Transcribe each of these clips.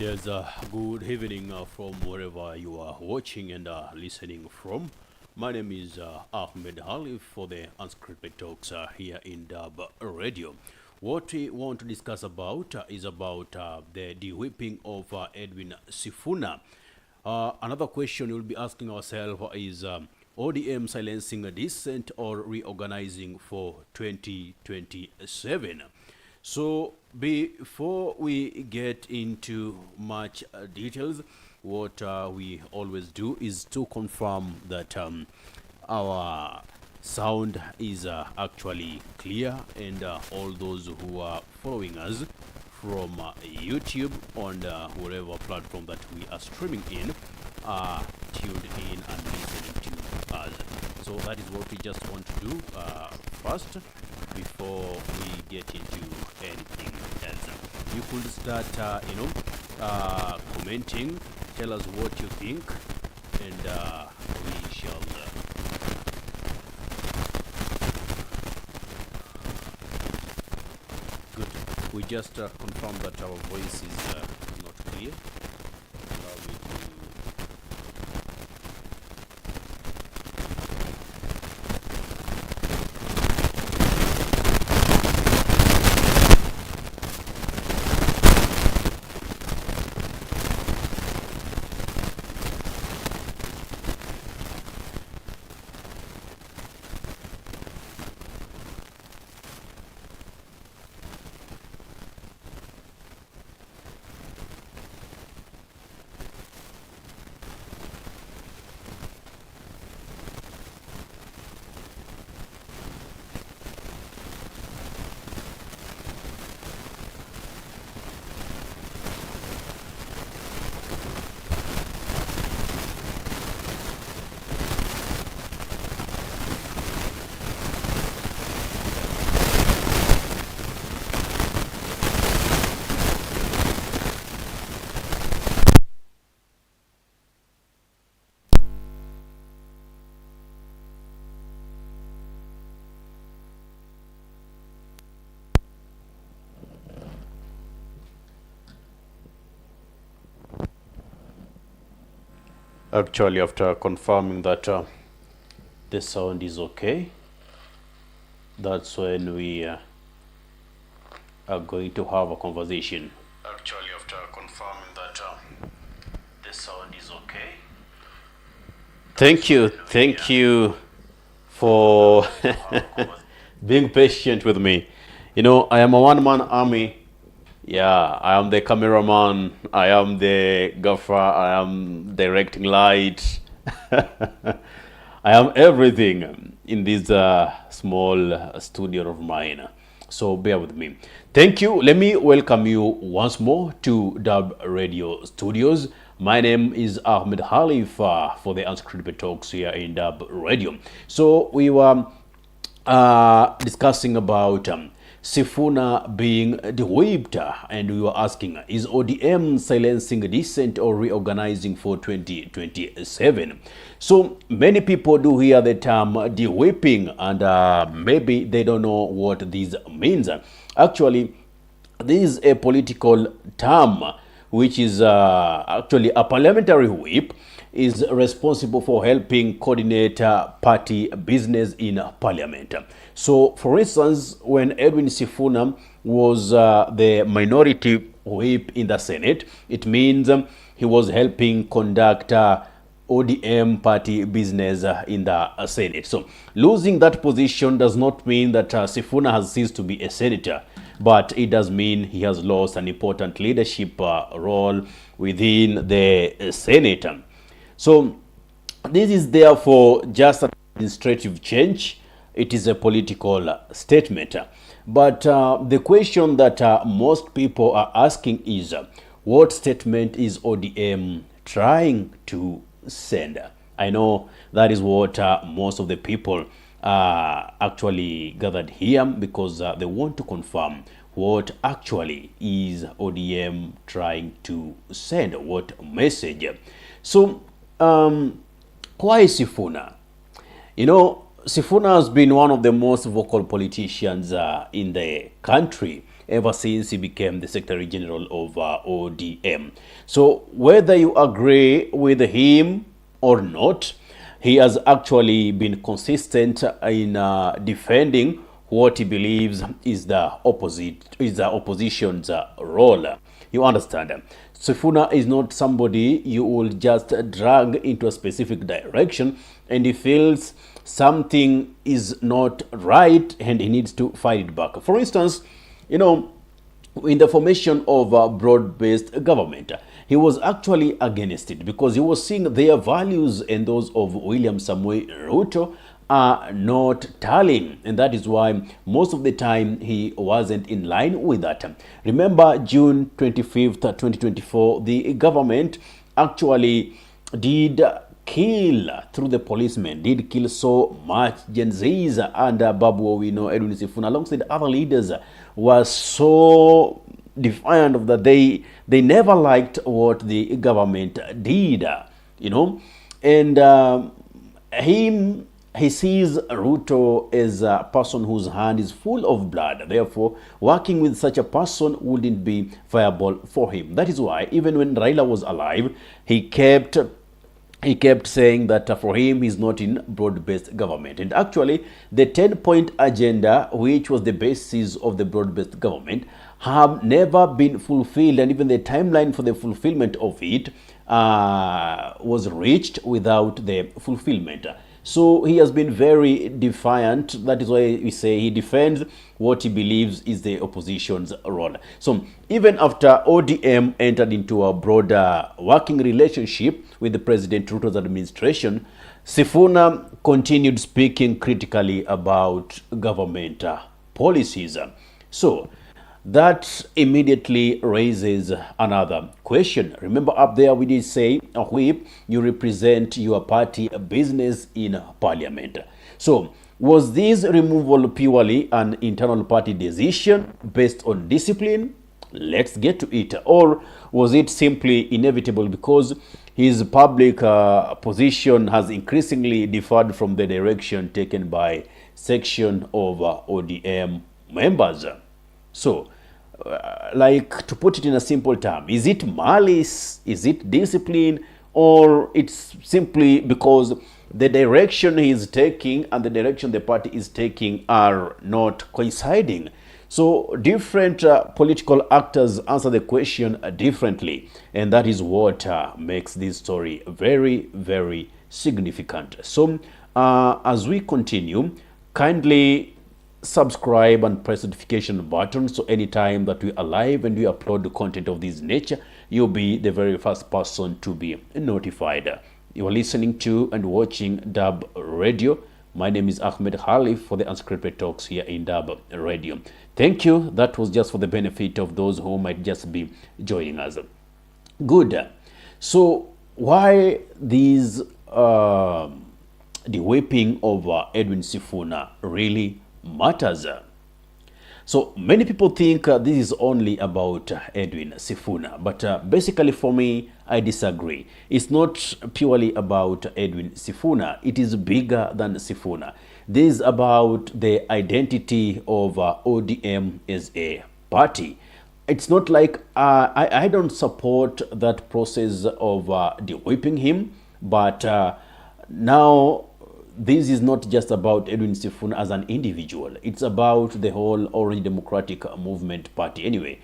Yes, good evening from wherever you are watching and listening from. My name is Ahmed Ali for the Unscripted Talks here in Dub Radio. What we want to discuss about is about the de-whipping of Edwin Sifuna. Another question we'll be asking ourselves is ODM silencing a dissent or reorganizing for 2027? So before we get into much details, what we always do is to confirm that our sound is actually clear, and all those who are following us from YouTube on whatever platform that we are streaming in are tuned in and listening to us. So that is what we just want to do first before we get into anything else. You could start, commenting, tell us what you think, and we shall. Good. We just confirmed that our voice is not clear. Allow me to. Actually, after confirming that the sound is okay, that's when we are going to have a conversation. Actually, after confirming that the sound is okay. Thank you for being patient with me. You know, I am a one-man army. Yeah, I am the cameraman, I am the gaffer, I am directing light. I am everything in this small studio of mine. So bear with me. Thank you. Let me welcome you once more to Dub Radio Studios. My name is Ahmed Halifa for the Unscripted Talks here in Dub Radio. So we were discussing about Sifuna being dewhipped, and we were asking, is ODM silencing dissent or reorganizing for 2027? So many people do hear the term dewhipping, and maybe they don't know what this means. Actually, this is a political term which is actually a parliamentary whip is responsible for helping coordinate party business in parliament. So, for instance, when Edwin Sifuna was the minority whip in the Senate, it means he was helping conduct ODM party business in the Senate. So, losing that position does not mean that Sifuna has ceased to be a senator, but it does mean he has lost an important leadership role within the Senate. So this is therefore just an administrative change. It is a political statement. But the question that most people are asking is, what statement is ODM trying to send? I know that is what most of the people actually gathered here, because they want to confirm what actually is ODM trying to send, what message. So why Sifuna? You know, Sifuna has been one of the most vocal politicians in the country ever since he became the Secretary General of ODM. So whether you agree with him or not, he has actually been consistent in defending what he believes is the opposition's role. You understand? Sifuna is not somebody you will just drag into a specific direction, and he feels something is not right and he needs to fight it back. For instance, you know, in the formation of a broad-based government, he was actually against it because he was seeing their values and those of William Samoei Ruto are not tallying, and that is why most of the time he wasn't in line with that. Remember June 25th, 2024, the government actually did kill through the policemen, did kill so much Gen Zs under Babu Owino, Edwin Sifuna, alongside other leaders, was so defiant of that. They never liked what the government did, you know, and he sees Ruto as a person whose hand is full of blood. Therefore, working with such a person wouldn't be viable for him. That is why even when Raila was alive, he kept saying that for him, he's not in broad-based government. And actually, the 10-point agenda, which was the basis of the broad-based government, have never been fulfilled. And even the timeline for the fulfillment of it was reached without the fulfillment. So he has been very defiant. That is why we say he defends what he believes is the opposition's role. So even after ODM entered into a broader working relationship with the President Ruto's administration, Sifuna continued speaking critically about government policies. So that immediately raises another question. Remember up there we did say, Whip, you represent your party business in parliament. So was this removal purely an internal party decision based on discipline? Let's get to it. Or was it simply inevitable because his public position has increasingly differed from the direction taken by section of ODM members? So, like, to put it in a simple term, is it malice, is it discipline, or it's simply because the direction he is taking and the direction the party is taking are not coinciding? So different political actors answer the question differently, and that is what makes this story very, very significant. So as we continue, kindly subscribe and press the notification button so anytime that we are live and we upload the content of this nature, you'll be the very first person to be notified. You are listening to and watching Dub Radio. My name is Ahmed Khalif for the Unscripted Talks here in Dub Radio. Thank you. That was just for the benefit of those who might just be joining us. Good. So why these the whipping of Edwin Sifuna really matters? So many people think this is only about Edwin Sifuna, but basically for me, I disagree. It's not purely about Edwin Sifuna. It is bigger than Sifuna. This is about the identity of ODM as a party. It's not like I don't support that process of de-whipping him, but now this is not just about Edwin Sifuna as an individual. It's about the whole Orange Democratic Movement Party. Anyway,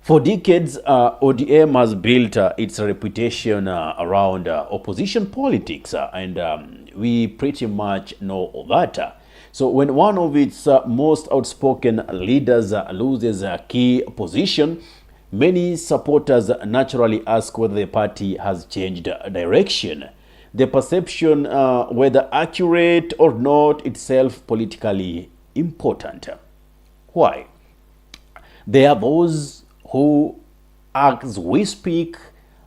for decades, ODM has built its reputation around opposition politics, and we pretty much know that. So when one of its most outspoken leaders loses a key position, many supporters naturally ask whether the party has changed direction. The perception, whether accurate or not, itself politically important. Why? There are those who, as we speak,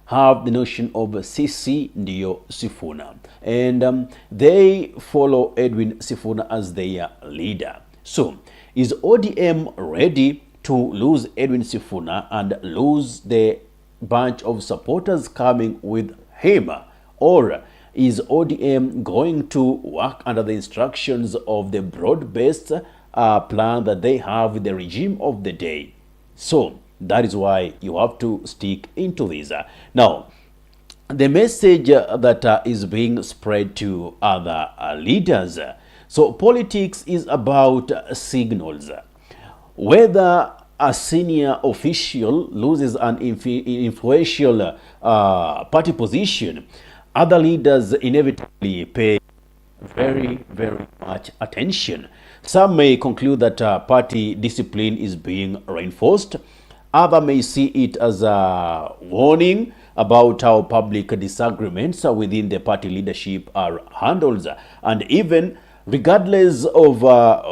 have the notion of Sisi Ndio Sifuna, and they follow Edwin Sifuna as their leader. So, is ODM ready to lose Edwin Sifuna and lose the bunch of supporters coming with him? Or is ODM going to work under the instructions of the broad-based plan that they have with the regime of the day? So that is why you have to stick into this. Now, the message that is being spread to other leaders. So politics is about signals. Whether a senior official loses an influential party position, other leaders inevitably pay very, very much attention. Some may conclude that party discipline is being reinforced. Others may see it as a warning about how public disagreements within the party leadership are handled. And even regardless of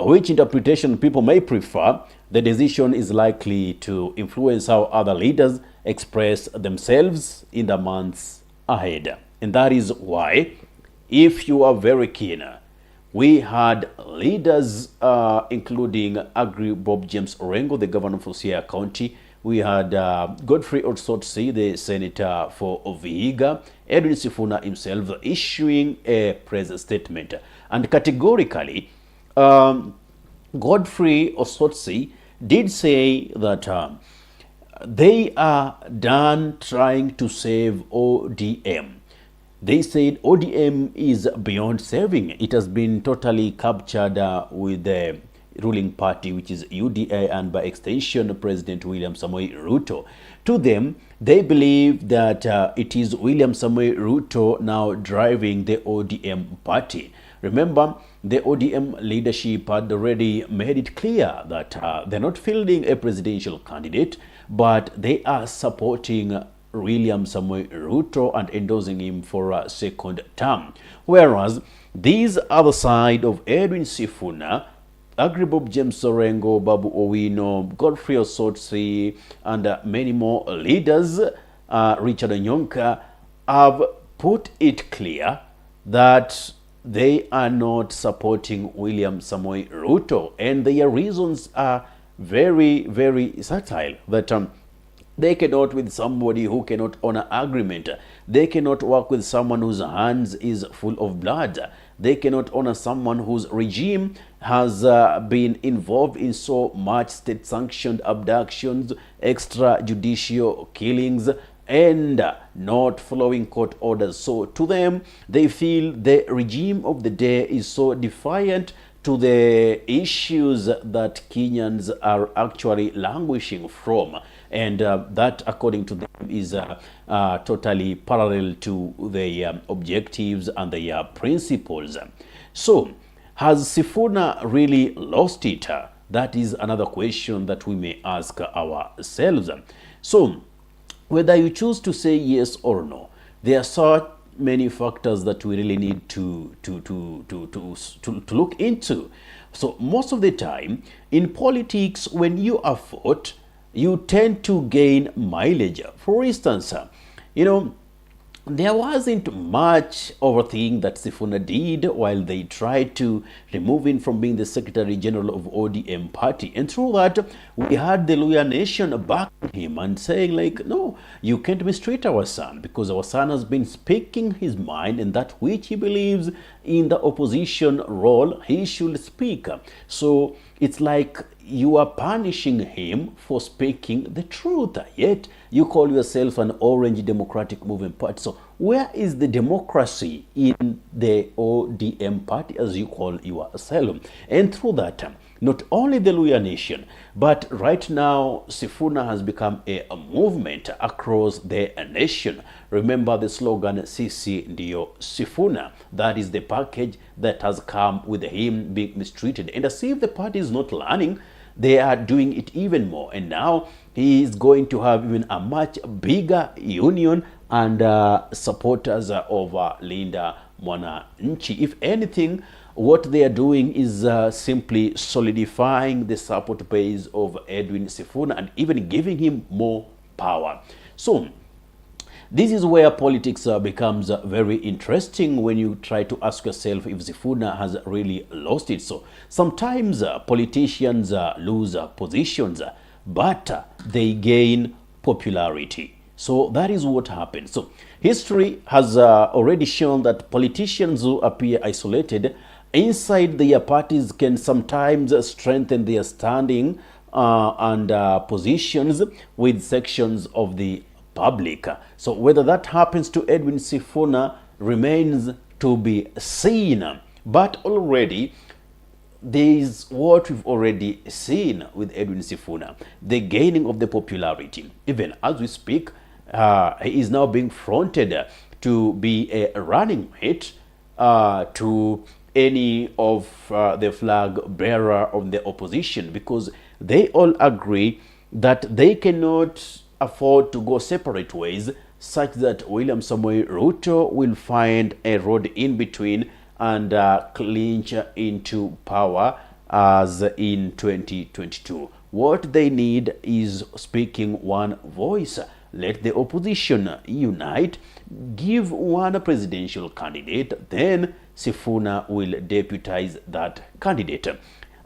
which interpretation people may prefer, the decision is likely to influence how other leaders express themselves in the months ahead. And that is why, if you are very keen, we had leaders including Agri Bob James Orengo, the governor of Siaya County. We had Godfrey Otsotsi, the senator for Vihiga, Edwin Sifuna himself issuing a press statement. And categorically, Godfrey Otsotsi did say that they are done trying to save ODM. They said ODM is beyond saving. It has been totally captured with the ruling party, which is UDA, and by extension, President William Samoei Ruto. To them, they believe that it is William Samoei Ruto now driving the ODM party. Remember, the ODM leadership had already made it clear that they're not fielding a presidential candidate, but they are supporting William Samoei Ruto and endorsing him for a second term. Whereas these other side of Edwin Sifuna, Agribob James Orengo, Babu Owino, Godfrey Otsotsi, and many more leaders, Richard Onyonka, have put it clear that they are not supporting William Samoei Ruto, and their reasons are very, very subtle. That they cannot with somebody who cannot honor agreement. They cannot work with someone whose hands is full of blood. They cannot honor someone whose regime has been involved in so much state-sanctioned abductions, extrajudicial killings, and not following court orders. So to them, they feel the regime of the day is so defiant to the issues that Kenyans are actually languishing from. And that, according to them, is totally parallel to the objectives and the principles. So, has Sifuna really lost it? That is another question that we may ask ourselves. So, whether you choose to say yes or no, there are so many factors that we really need to look into. So, most of the time in politics, when you are fought, you tend to gain mileage. For instance, there wasn't much of a thing that Sifuna did while they tried to remove him from being the Secretary General of ODM party. And through that, we had the Luya Nation backing him and saying, like, no, you can't mistreat our son, because our son has been speaking his mind, and that which he believes in the opposition role, he should speak. So it's like you are punishing him for speaking the truth, yet you call yourself an Orange Democratic Movement Party. So where is the democracy in the ODM party, as you call yourself? And through that, not only the Luya Nation, but right now Sifuna has become a movement across the nation. Remember the slogan, Sisi Ndio Sifuna. That is the package that has come with him being mistreated. And as if the party is not learning, they are doing it even more. And now he is going to have even a much bigger union and supporters of Linda Mwananchi. If anything, what they are doing is simply solidifying the support base of Edwin Sifuna and even giving him more power. So this is where politics becomes very interesting, when you try to ask yourself if Sifuna has really lost it. So sometimes politicians lose positions, but they gain popularity. So that is what happens. So history has already shown that politicians who appear isolated inside their parties can sometimes strengthen their standing and positions with sections of the public. So whether that happens to Edwin Sifuna remains to be seen. But already there is what we've already seen with Edwin Sifuna, the gaining of the popularity. Even as we speak, he is now being fronted to be a running mate to any of the flag bearer of the opposition, because they all agree that they cannot afford to go separate ways, such that William Samoei Ruto will find a road in between and clinch into power as in 2022. What they need is speaking one voice. Let the opposition unite, give one presidential candidate, then Sifuna will deputize that candidate.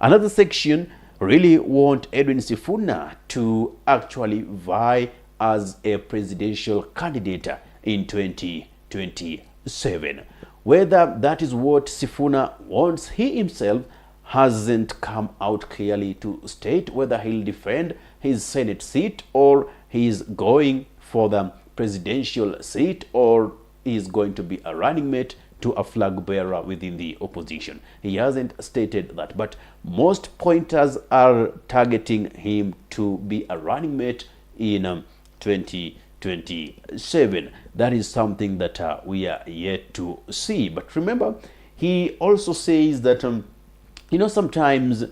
Another section really want Edwin Sifuna to actually vie as a presidential candidate in 2027. Whether that is what Sifuna wants, he himself hasn't come out clearly to state whether he'll defend his Senate seat, or he's going for the presidential seat, or he's going to be a running mate to a flag bearer within the opposition. He hasn't stated that, but most pointers are targeting him to be a running mate in 2027. That is something that we are yet to see. But remember, he also says that sometimes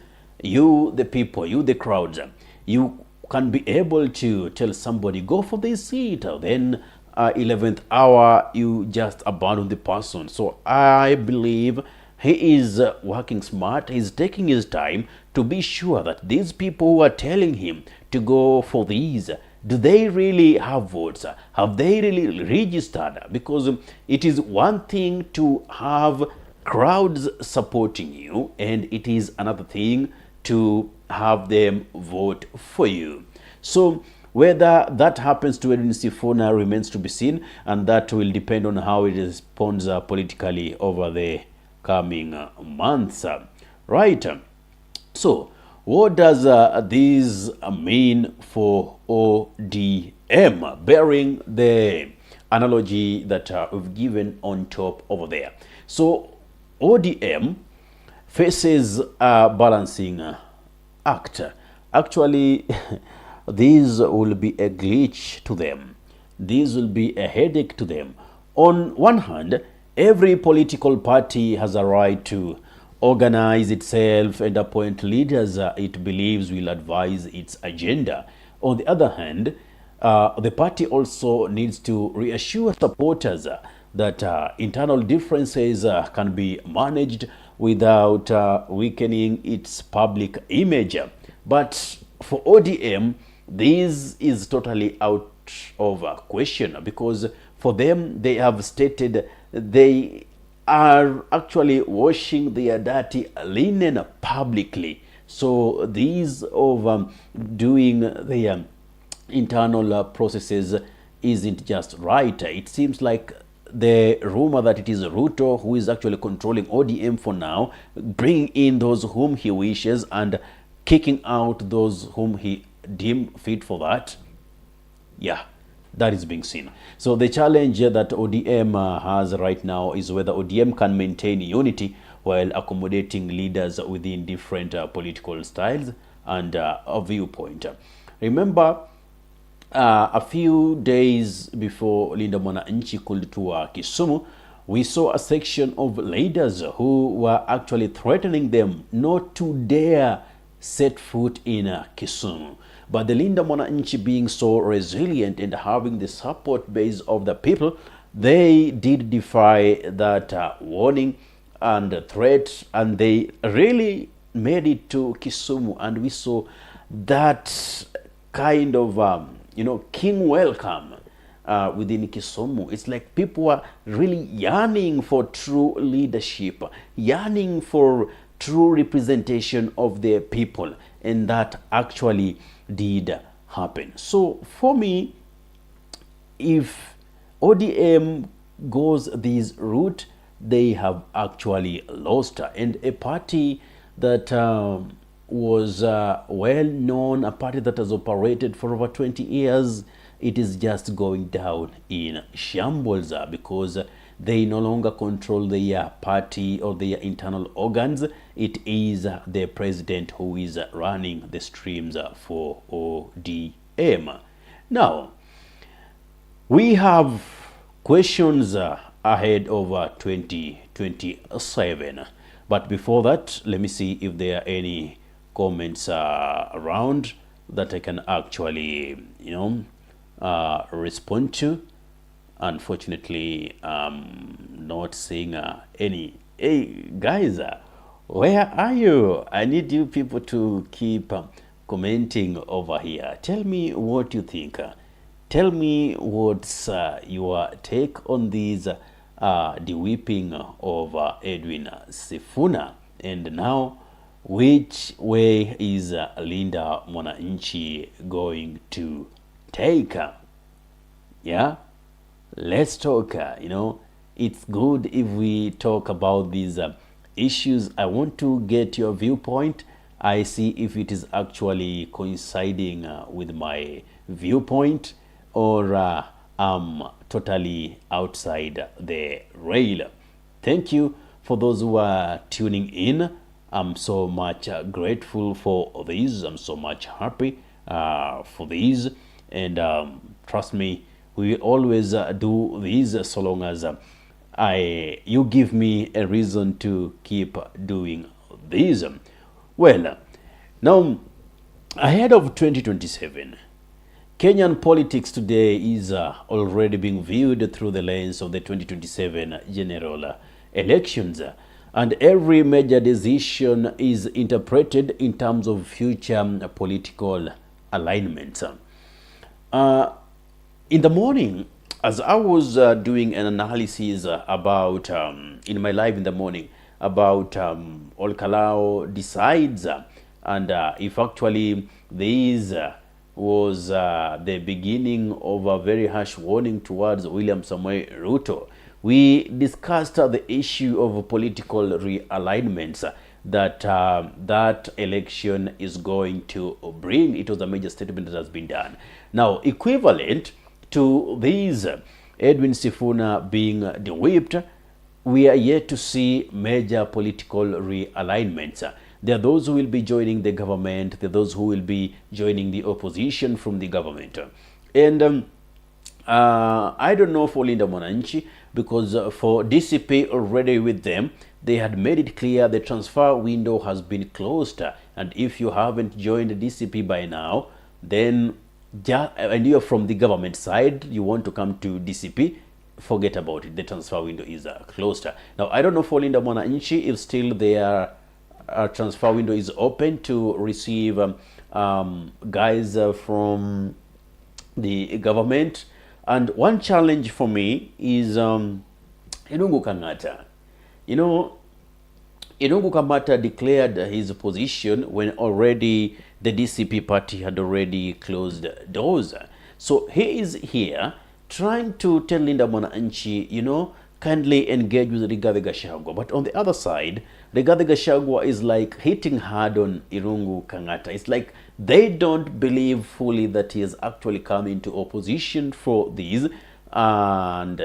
you, the people, you, the crowds, you can be able to tell somebody, go for this seat, then 11th hour you just abandon the person. So I believe he is working smart. He's taking his time to be sure that these people who are telling him to go for these, do they really have votes? Have they really registered? Because it is one thing to have crowds supporting you, and it is another thing to have them vote for you. So whether that happens to Edwin Sifuna remains to be seen, and that will depend on how it responds politically over the coming months. Right. So what does this mean for ODM, bearing the analogy that we've given on top over there? So ODM faces a balancing act. Actually, this will be a glitch to them. This will be a headache to them. On one hand, every political party has a right to organize itself and appoint leaders it believes will advise its agenda. On the other hand, the party also needs to reassure supporters that internal differences can be managed without weakening its public image. But for ODM, this is totally out of question, because for them, they have stated they are actually washing their dirty linen publicly. So these of doing their internal processes isn't just right. It seems like the rumor that it is Ruto who is actually controlling ODM for now, bringing in those whom he wishes and kicking out those whom he deemed fit for that. Yeah, that is being seen. So the challenge that ODM has right now is whether ODM can maintain unity while accommodating leaders within different political styles and a viewpoint. Remember, a few days before Linda Mwananchi could tour Kisumu, we saw a section of leaders who were actually threatening them not to dare set foot in Kisumu. But the Linda Mwananchi, being so resilient and having the support base of the people, they did defy that warning and threat, and they really made it to Kisumu, and we saw that kind of king welcome within Kisumu. It's like people are really yearning for true leadership, yearning for true representation of their people, and that actually did happen. So for me, if ODM goes this route, they have actually lost, and a party that was well known, a party that has operated for over 20 years, it is just going down in shambles because they no longer control their party or their internal organs. It is the president who is running the streams for ODM. Now, we have questions ahead of 2027. But before that, let me see if there are any comments around that I can actually, respond to. Unfortunately, not seeing any. Hey, guys, where are you? I need you people to keep commenting over here. Tell me what you think. Tell me what's your take on these the whipping of Edwin Sifuna, and now which way is Linda Mwananchi going to take? Yeah, let's talk. It's good if we talk about these issues. I want to get your viewpoint. I see if it is actually coinciding with my viewpoint, or totally outside the rail. Thank you for those who are tuning in. I'm so much grateful for this. I'm so much happy for this. And trust me, we will always do this so long as you give me a reason to keep doing this. Well, now, ahead of 2027, Kenyan politics today is already being viewed through the lens of the 2027 general elections, and every major decision is interpreted in terms of future political alignments. In the morning, as I was doing an analysis about, in my live in the morning, about Olkalao decides, and if actually these was the beginning of a very harsh warning towards William Samoei Ruto. We discussed the issue of political realignments that that election is going to bring. It was a major statement that has been done. Now, equivalent to these, Edwin Sifuna being Dewhipped, we are yet to see major political realignments. There are those who will be joining the government. There are those who will be joining the opposition from the government. And I don't know for Linda Mwananchi, because for DCP already with them, they had made it clear the transfer window has been closed. And if you haven't joined DCP by now, then and you're from the government side, you want to come to DCP, forget about it. The transfer window is closed. Now, I don't know for Linda Mwananchi if still their transfer window is open to receive guys from the government. And one challenge for me is Irungu Kangata. Irungu Kangata declared his position when already the DCP party had already closed doors. So he is here trying to tell Linda Mwananchi, kindly engage with Rigathi Gachagua. But on the other side, Rigathi Gachagua is like hitting hard on Irungu Kangata. It's like they don't believe fully that he has actually come into opposition for these, and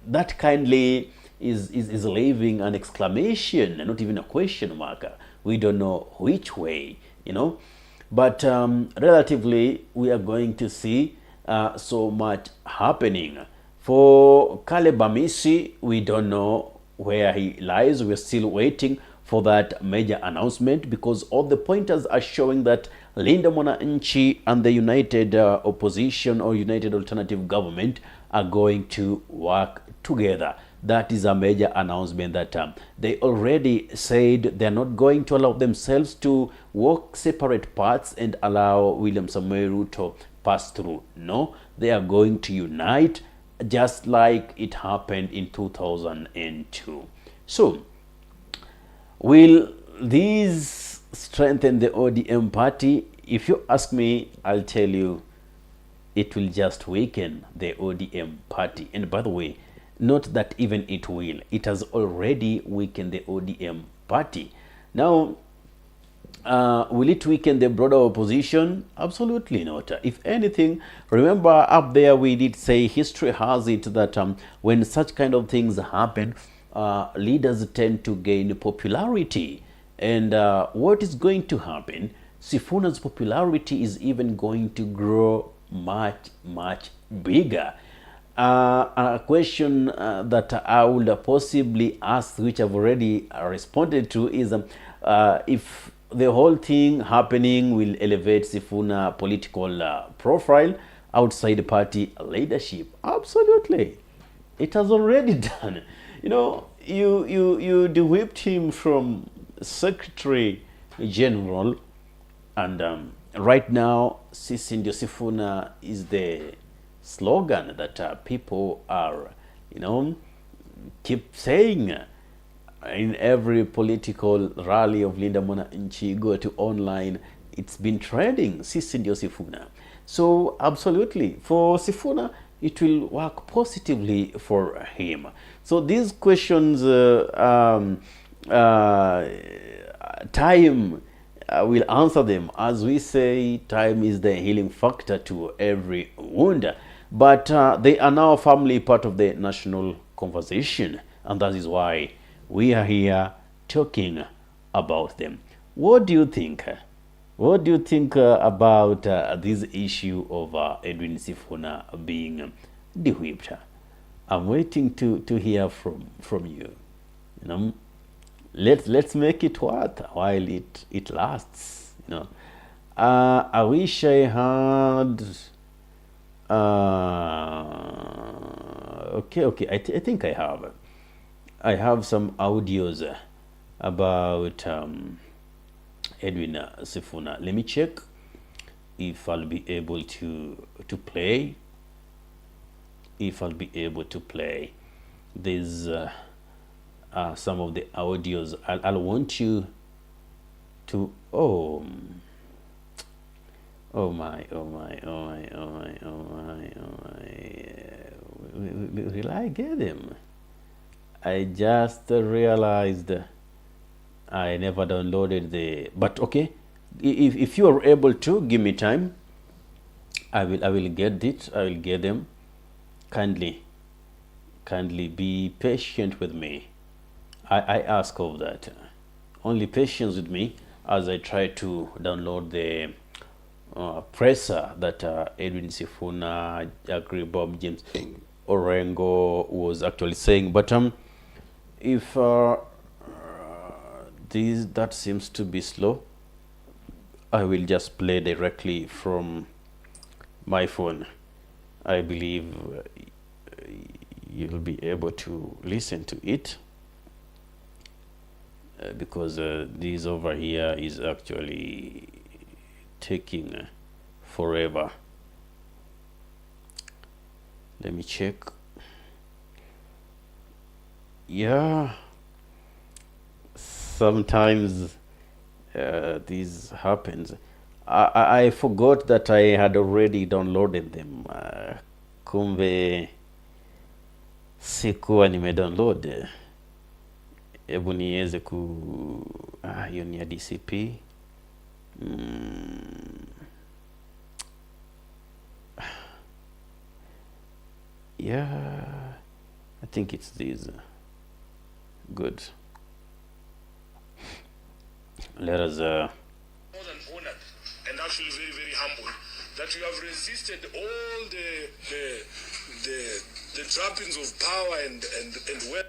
that kindly is leaving an exclamation, not even a question mark. We don't know which way, But relatively, we are going to see so much happening. For Caleb Amisi, we don't know where he lies. We're still waiting for that major announcement, because all the pointers are showing that Linda Mwananchi and the United Opposition or United Alternative Government are going to work together. That is a major announcement that they already said they're not going to allow themselves to walk separate paths and allow William Samoei Ruto pass through. No, they are going to unite, just like it happened in 2002. So, will these strengthen the ODM party? If you ask me, I'll tell you it will just weaken the ODM party. And by the way, not that even it will. It has already weakened the ODM party. Now, Will it weaken the broader opposition? Absolutely not. If anything, remember up there we did say history has it that when such kind of things happen, leaders tend to gain popularity. And what is going to happen? Sifuna's popularity is even going to grow much, much bigger. A question that I would possibly ask, which I've already responded to, is if the whole thing happening will elevate Sifuna political profile outside party leadership. Absolutely, it has already done. You know, you de-whipped him from Secretary General, and right now, Sisi ndio Sifuna is the slogan that people are, keep saying in every political rally of Linda Mwananchi. Go to online, it's been trending, Sisi ndio Sifuna. So absolutely, for Sifuna, it will work positively for him. So these questions, time will answer them. As we say, time is the healing factor to every wound. But they are now firmly part of the national conversation, and that is why we are here talking about them. What do you think? What do you think about this issue of Edwin Sifuna being de-whipped? I'm waiting to hear from you. Let's make it worth while it lasts. I wish I had. Okay. I think I have some audios about Edwin Sifuna. Let me check if I'll be able to play. If I'll be able to play these some of the audios. I'll want you to. Oh my. Will I get him? I just realized I never downloaded but okay. If you are able to give me time, I will get it. I will get them. Kindly be patient with me. I ask of that. Only patience with me as I try to download the presser that Edwin Sifuna, Agri Bob James Orengo was actually saying. But if that seems to be slow, I will just play directly from my phone. I believe you'll be able to listen to it because this over here is actually taking forever. Let me check. Yeah, sometimes this happens. I forgot that I had already downloaded them. Kumbe sikuwa nimedownload. Hebu niweze hiyo ni ya DCP. Yeah, I think it's this. Good. Let us more than honored and actually very, very humble that you have resisted all the trappings of power and wealth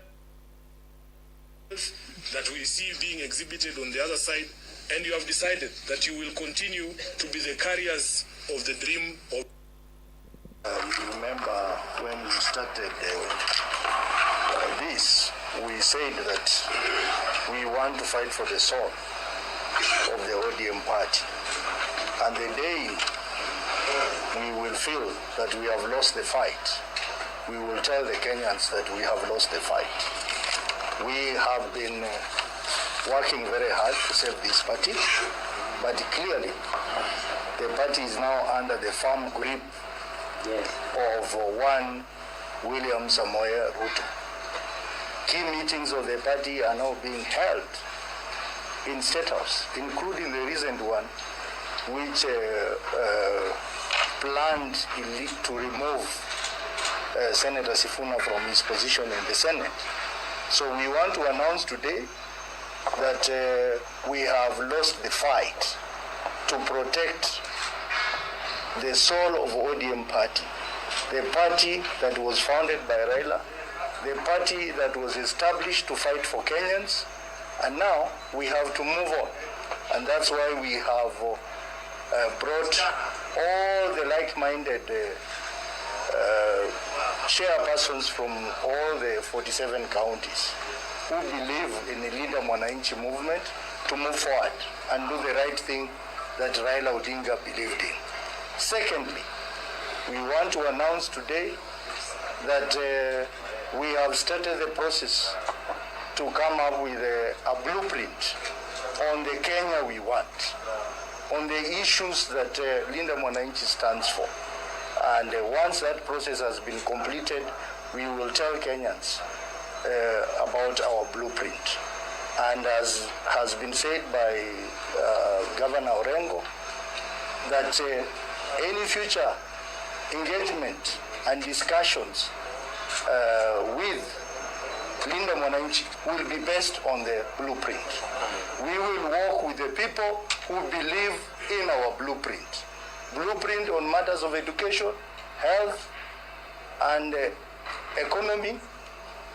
that we see being exhibited on the other side, and you have decided that you will continue to be the carriers of the dream of. You remember when we started this, we said that we want to fight for the soul of the ODM party. And the day we will feel that we have lost the fight, we will tell the Kenyans that we have lost the fight. We have been working very hard to save this party, but clearly the party is now under the firm grip of one William Samoei Ruto. Key meetings of the party are now being held in State House, including the recent one, which planned to remove Senator Sifuna from his position in the Senate. So we want to announce today that we have lost the fight to protect the soul of ODM party, the party that was founded by Raila, the party that was established to fight for Kenyans, and now we have to move on. And that's why we have brought all the like-minded chairpersons from all the 47 counties who believe in the Linda Mwananchi movement to move forward and do the right thing that Raila Odinga believed in. Secondly, we want to announce today that we have started the process to come up with a blueprint on the Kenya we want, on the issues that Linda Mwananchi stands for. And once that process has been completed, we will tell Kenyans about our blueprint. And as has been said by Governor Orengo, that any future engagement and discussions with Linda Mwananchi will be based on the blueprint. We will work with the people who believe in our blueprint. Blueprint on matters of education, health, and economy,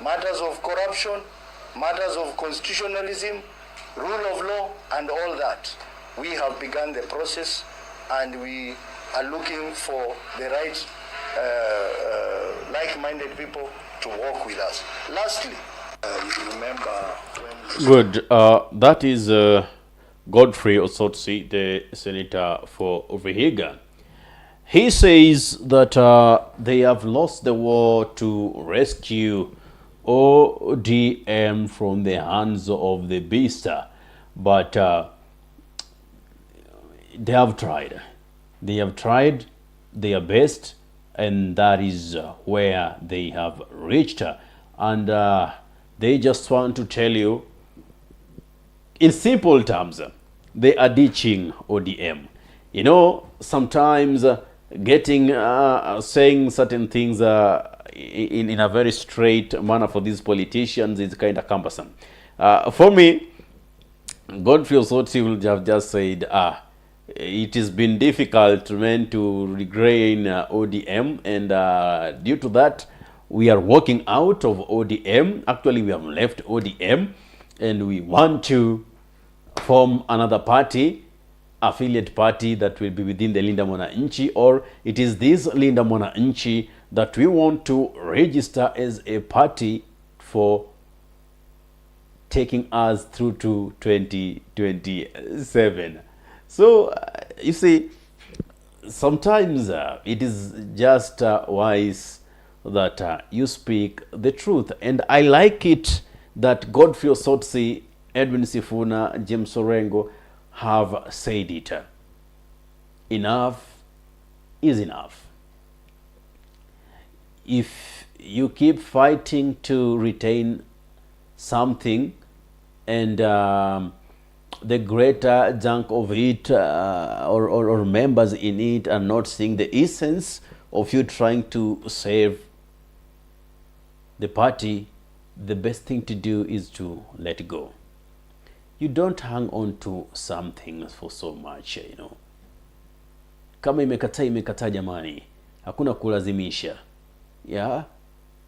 matters of corruption, matters of constitutionalism, rule of law, and all that. We have begun the process, and we are looking for the right like-minded people to work with us. Lastly, you remember when... Good. That is Godfrey Osotsi, the senator for Vihiga. He says that they have lost the war to rescue ODM from the hands of the beast, but they have tried. They have tried their best, and that is where they have reached. And they just want to tell you, in simple terms, they are ditching ODM. You know, sometimes getting saying certain things in a very straight manner for these politicians is kind of cumbersome. For me, Godfrey Osotsi will have just said, it has been difficult, man, to regain ODM, and due to that, we are walking out of ODM. Actually, we have left ODM, and we want to form another party, affiliate party that will be within the Linda Mwananchi, or it is this Linda Mwananchi that we want to register as a party for taking us through to 2027. So, you see, sometimes it is just wise that you speak the truth. And I like it that Godfrey Osotsi, Edwin Sifuna, James Orengo have said it. Enough is enough. If you keep fighting to retain something, and the greater chunk of it or members in it are not seeing the essence of you trying to save the party, the best thing to do is to let go. You don't hang on to something for so much, you know. Kama imekataa imekataa jamani, hakuna kulazimisha. Yeah,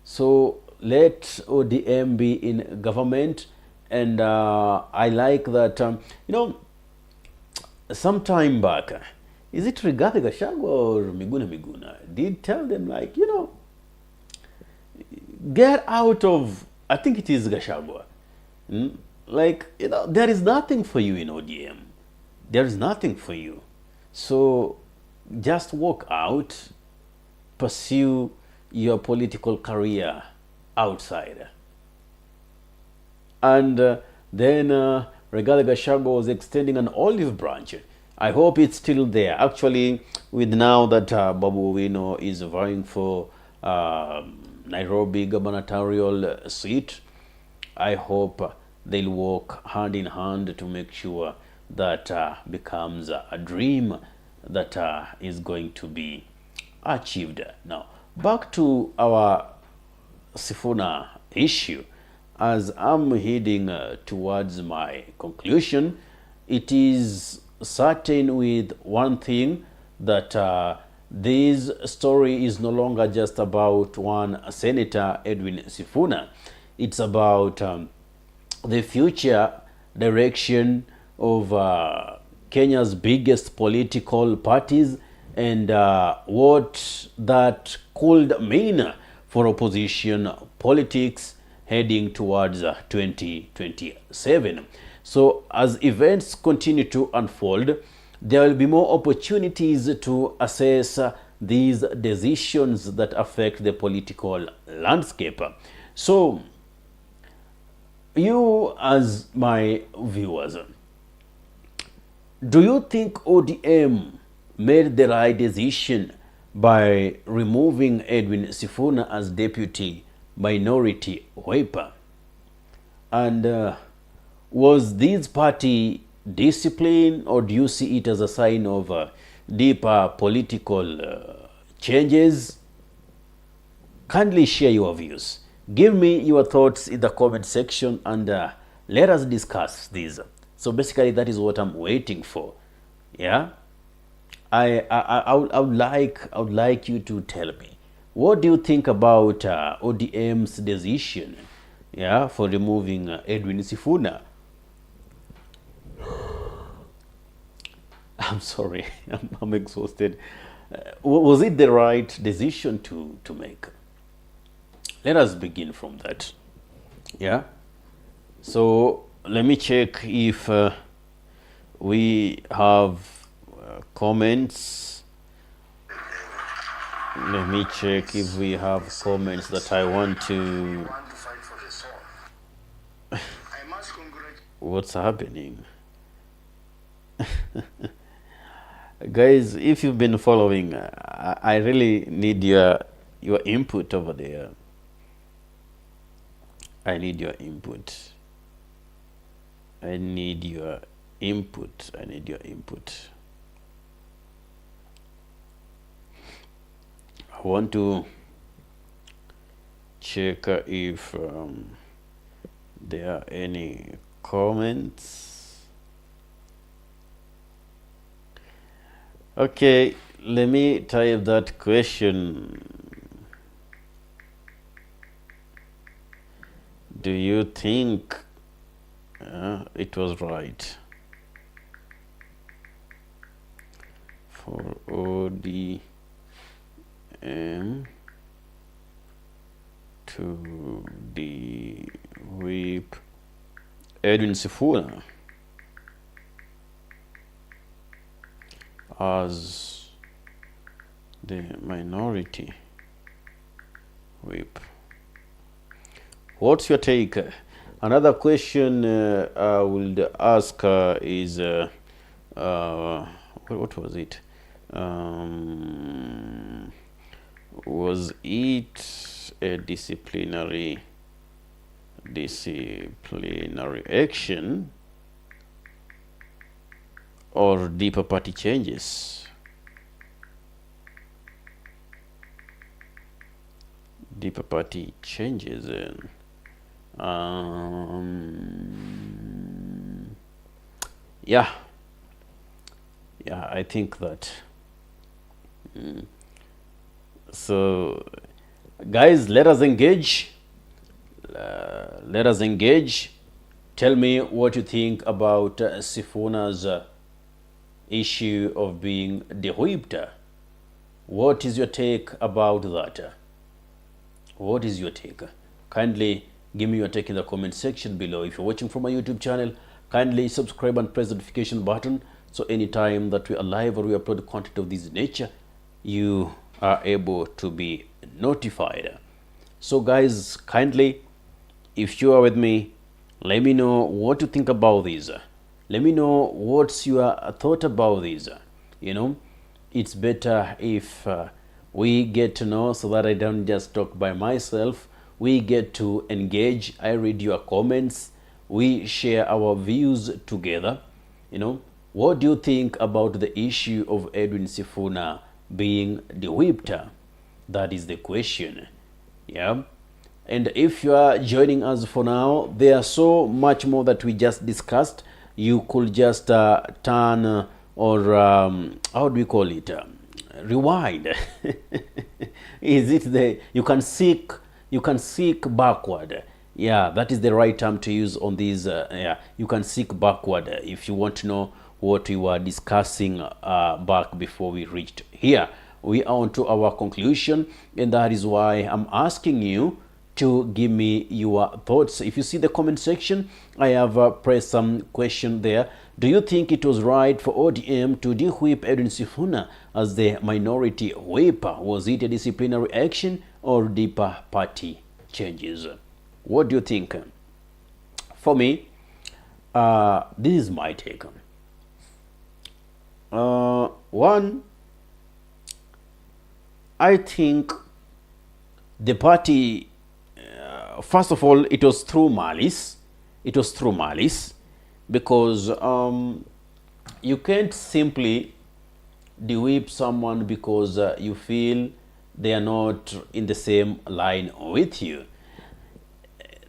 so let ODM be in government. And I like that, you know, some time back, is it Rigathi Gachagua or Miguna did tell them, like, you know, get out of, I think it is Gachagua. Like, you know, there is nothing for you in ODM. There is nothing for you. So just walk out, pursue your political career outside. And then Rigathi Gachagua was extending an olive branch. I hope it's still there. Actually, with now that Babu Owino is vying for Nairobi gubernatorial seat, I hope they'll work hand in hand to make sure that becomes a dream that is going to be achieved. Now, back to our Sifuna issue. As I'm heading towards my conclusion, it is certain with one thing that this story is no longer just about one Senator Edwin Sifuna. It's about the future direction of Kenya's biggest political parties and what that could mean for opposition politics heading towards 2027. So as events continue to unfold, there will be more opportunities to assess these decisions that affect the political landscape. So you as my viewers, do you think ODM made the right decision by removing Edwin Sifuna as deputy minority whip? And was this party discipline, or do you see it as a sign of deeper political changes? Kindly share your views. Give me your thoughts in the comment section and let us discuss this. So basically that is what I'm waiting for. Yeah, I would like you to tell me, what do you think about ODM's decision, yeah, for removing Edwin Sifuna? I'm sorry, I'm exhausted. Was it the right decision to make? Let us begin from that. Yeah. So let me check if we have comments. Let me check if we have comments that I want to. What's happening? Guys, if you've been following, I really need your input over there. I need your input. I need your input. I need your input. I want to check if there are any comments. Okay, let me type that question. Do you think it was right for ODM to de-whip Edwin Sifuna as the minority whip? What's your take? Another question I would ask is, what was it? Was it a disciplinary action or deeper party changes? Deeper party changes. Yeah, I think that. So, guys, let us engage. Tell me what you think about Sifuna's issue of being Dewhipped. What is your take about that? What is your take? Kindly give me your take in the comment section below. If you're watching from my YouTube channel, kindly subscribe and press the notification button, so anytime that we are live or we upload content of this nature, you are able to be notified. So guys, kindly, if you are with me, let me know what you think about this. Let me know what's your thought about this. You know, it's better if we get to know, so that I don't just talk by myself. We get to engage. I read your comments. we share our views together. What do you think about the issue of Edwin Sifuna being Dewhipped? That is the question. Yeah. And if you are joining us for now, there are so much more that we just discussed. You could just turn or how do we call it? Rewind. Is it the you can seek backward? Yeah, that is the right term to use on these. Yeah, you can seek backward if you want to know what we were discussing back before we reached here. We are on to our conclusion, and that is why I'm asking you to give me your thoughts. If you see the comment section, I have pressed some question there. Do you think it was right for ODM to de-whip Edwin Sifuna as the minority whip? Was it a disciplinary action or deeper party changes? What do you think? For me, this is my take. One, I think the party, first of all, it was through malice. It was through malice because you can't simply de-whip someone because you feel they are not in the same line with you.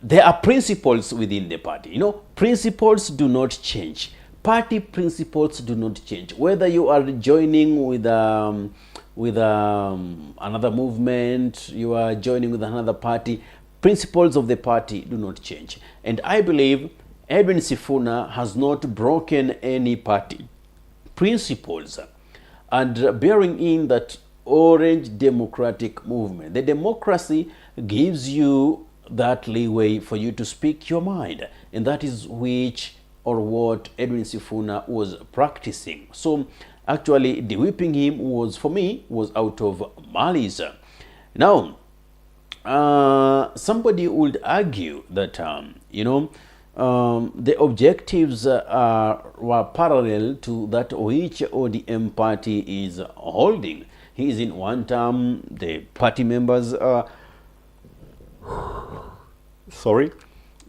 There are principles within the party. Principles do not change. Party principles do not change. Whether you are joining with another movement, you are joining with another party, principles of the party do not change. And I believe Edwin Sifuna has not broken any party principles. And bearing in that Orange Democratic Movement, the democracy gives you that leeway for you to speak your mind, and that is what Edwin Sifuna was practicing. So actually de-whipping him was, for me, was out of malice. Now somebody would argue that the objectives were parallel to that which ODM party is holding. He is in one term, the party members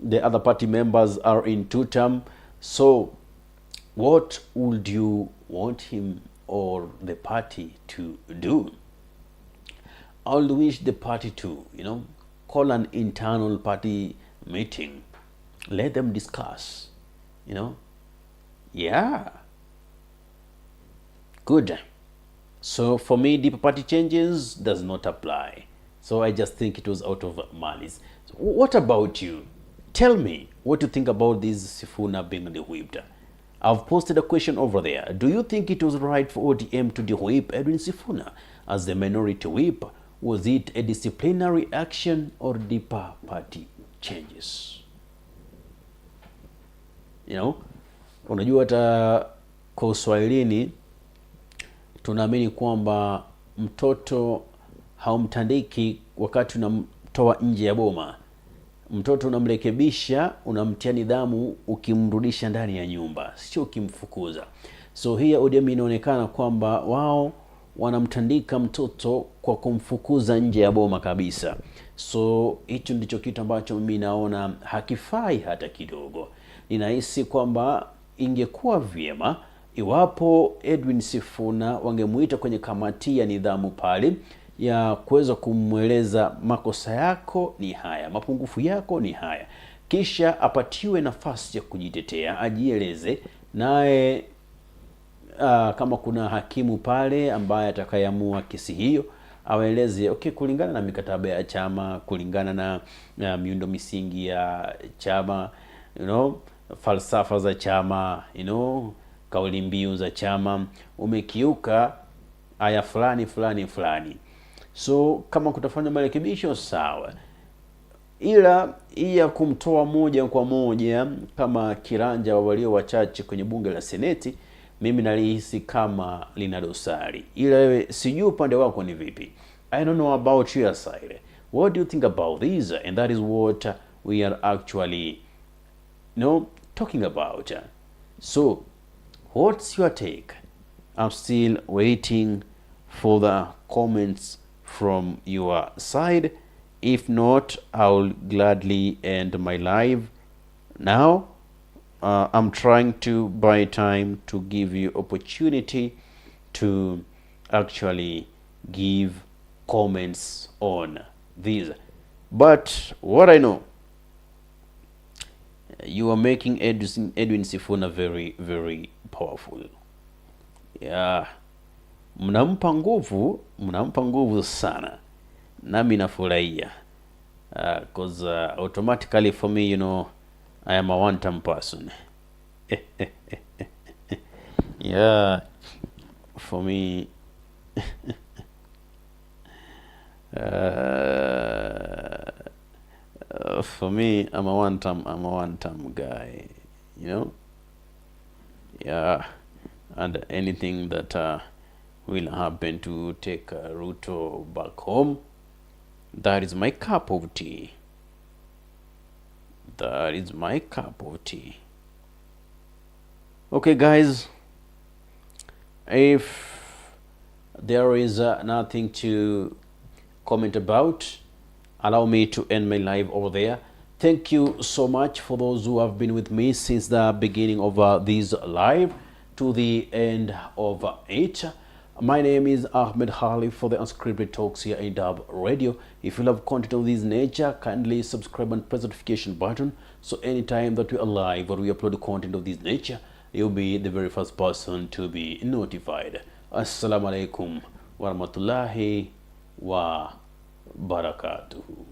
the other party members are in two term. So what would you want him or the party to do? I would wish the party to, call an internal party meeting. Let them discuss, Yeah. Good. So for me, deeper party changes does not apply. So I just think it was out of malice. So what about you? Tell me what you think about this Sifuna being de-whipped. I've posted a question over there. Do you think it was right for ODM to de-whip Edwin Sifuna as the minority whip? Was it a disciplinary action or deeper party changes? Unajua hata kwa Uswahilini tunaamini kwamba mtoto haumtandiki wakati unamtoa nje ya boma. Mtoto unamrekebisha, unamtia nidhamu ukimrudisha ndani ya nyumba, sio ukimfukuza. So here ODM inaonekana kwamba wao wanamtandika mtoto kwa kumfukuza nje ya boma kabisa. So hicho ndicho kitu ambacho mimi naona hakifai hata kidogo. Ninahisi kwamba ingekuwa vyema iwapo Edwin Sifuna wangemuita kwenye kamati ya nidhamu pale ya kuweza kumweleza makosa yako ni haya, mapungufu yako ni haya, kisha apatiwe nafasi ya kujitetea, ajieleze, naye kama kuna hakimu pale ambaye atakayeamua kesi hiyo awaeleze kulingana na mikataba ya chama, kulingana na miundo misingi ya chama, falsafa za chama, kauli mbiu za chama, umekiuka aya fulani. So kama kutafanya marekebisho sawa, ila ya kumtoa moja kwa moja kama kiranja wa walio wachache kwenye bunge la Seneti, mimi nalihisi kama lina dosari. Ila wewe sijui upande wako ni vipi. I don't know about your side. What do you think about this? And that is what we are actually talking about. So what's your take? I'm still waiting for the comments from your side. If not, I'll gladly end my live Now, I'm trying to buy time to give you opportunity to actually give comments on these. But what I know, you are making Edwin Sifuna very, very powerful. Yeah, mnampa nguvu sana, nami nafurahia because automatically for me, I am a one-time person. Yeah, for me, I'm a one-time guy, Yeah, and anything that will happen to take Ruto back home, that is my cup of tea. That is my cup of tea. Okay, guys, if there is nothing to comment about, allow me to end my live over there. Thank you so much for those who have been with me since the beginning of this live to the end of it. My name is Ahmed Hali for the Unscripted Talks here in Dub Radio. If you love content of this nature, kindly subscribe and press the notification button so anytime that we are live or we upload content of this nature, you'll be the very first person to be notified. Assalamu alaikum wa rahmatullahi wa barakatuhu.